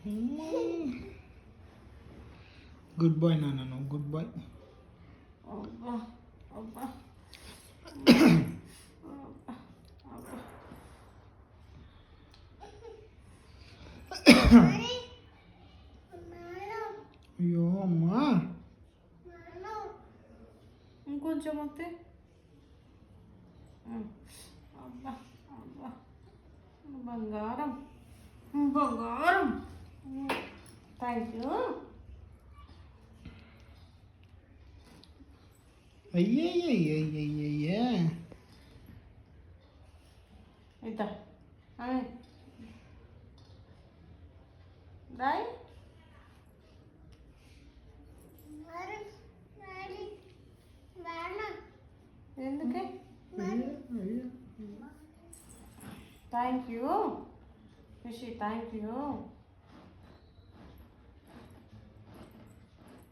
Good boy, no, good boy. Opa, opa. అయ్యో అమ్మా ఇంకొంచెం వస్తే అబ్బా అబ్బా బంగారం బంగారం థ్యాంక్ యూ అయ్యయ్యయ్యయ్యయ్యయ్యా ఇద్దా రాయ్ ఎందుకే thank you Rishi thank you